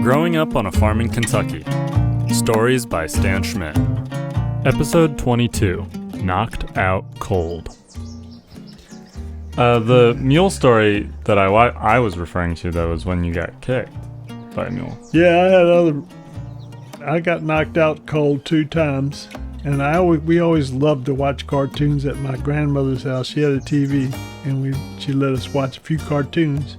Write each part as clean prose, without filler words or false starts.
Growing Up on a Farm in Kentucky. Stories by Stan Schmidt. Episode 22, Knocked Out Cold. The mule story that I was referring to, though, is when you got kicked by a mule. Yeah, I got knocked out cold 2 times. And we always loved to watch cartoons at my grandmother's house. She had a TV, and she let us watch a few cartoons.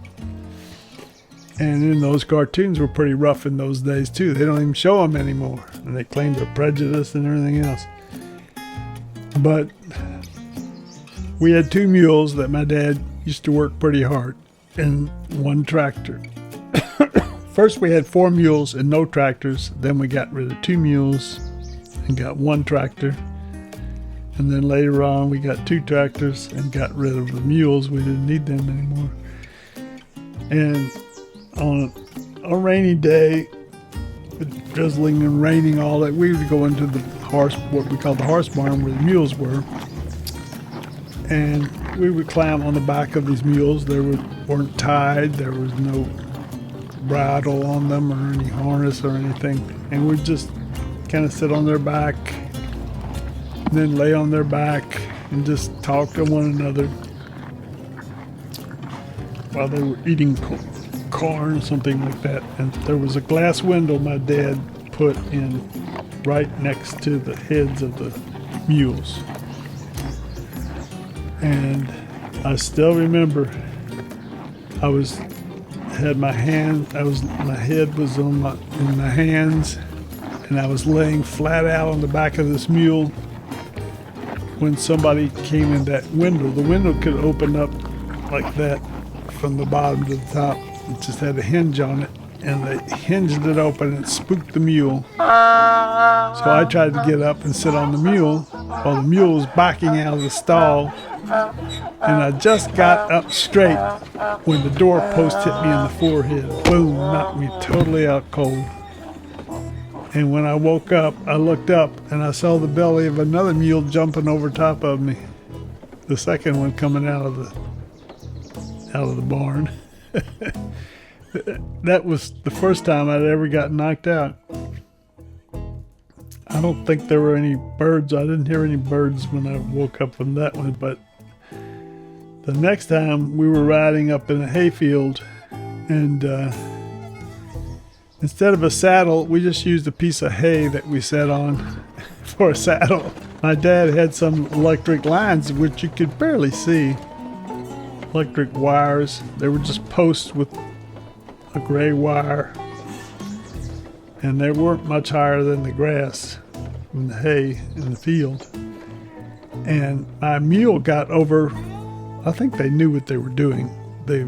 And in those cartoons were pretty rough in those days too. They don't even show them anymore, and they claim they're prejudiced and everything else. But we had 2 mules that my dad used to work pretty hard, and 1 tractor. First we had 4 mules and no tractors. Then we got rid of 2 mules and got 1 tractor. And then later on we got 2 tractors and got rid of the mules. We didn't need them anymore. And on a rainy day, with drizzling and raining all that, we would go into what we call the horse barn, where the mules were. And we would climb on the back of these mules. They weren't tied. There was no bridle on them or any harness or anything. And we'd just kind of sit on their back, and then lay on their back and just talk to one another while they were eating corn, something like that. And there was a glass window my dad put in right next to the heads of the mules. And I still remember my head was in my hands, and I was laying flat out on the back of this mule when somebody came in that window. The window could open up like that from the bottom to the top. It just had a hinge on it, and they hinged it open and spooked the mule. So I tried to get up and sit on the mule while the mule was backing out of the stall, and I just got up straight when the doorpost hit me in the forehead. Boom, knocked me totally out cold. And when I woke up, I looked up and I saw the belly of another mule jumping over top of me. The second one coming out of the barn. That was the first time I'd ever got knocked out. I don't think there were any birds. I didn't hear any birds when I woke up from that one. But the next time we were riding up in a hayfield, and instead of a saddle, we just used a piece of hay that we sat on for a saddle. My dad had some electric lines, which you could barely see. Electric wires. They were just posts with a gray wire, and they weren't much higher than the grass and the hay in the field. And my mule got over. I think they knew what they were doing. They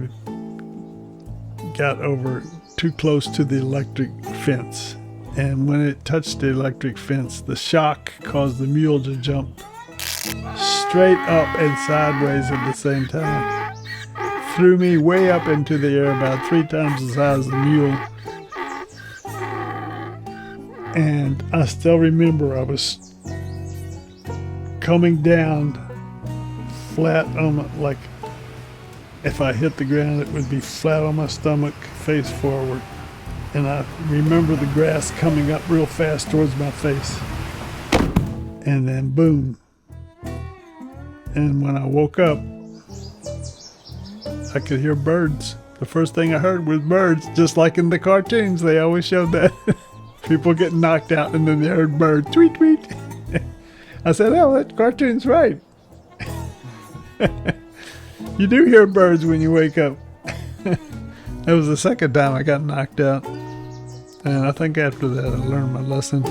got over too close to the electric fence, and when it touched the electric fence, the shock caused the mule to jump straight up and sideways at the same time. Threw me way up into the air, about 3 times the size of the mule. And I still remember I was coming down flat on like if I hit the ground, it would be flat on my stomach, face forward. And I remember the grass coming up real fast towards my face. And then boom. And when I woke up, I could hear birds. The first thing I heard was birds, just like in the cartoons. They always showed that. People getting knocked out, and then they heard birds. Tweet, tweet. I said, oh, that cartoon's right. You do hear birds when you wake up. That was the second time I got knocked out. And I think after that I learned my lesson.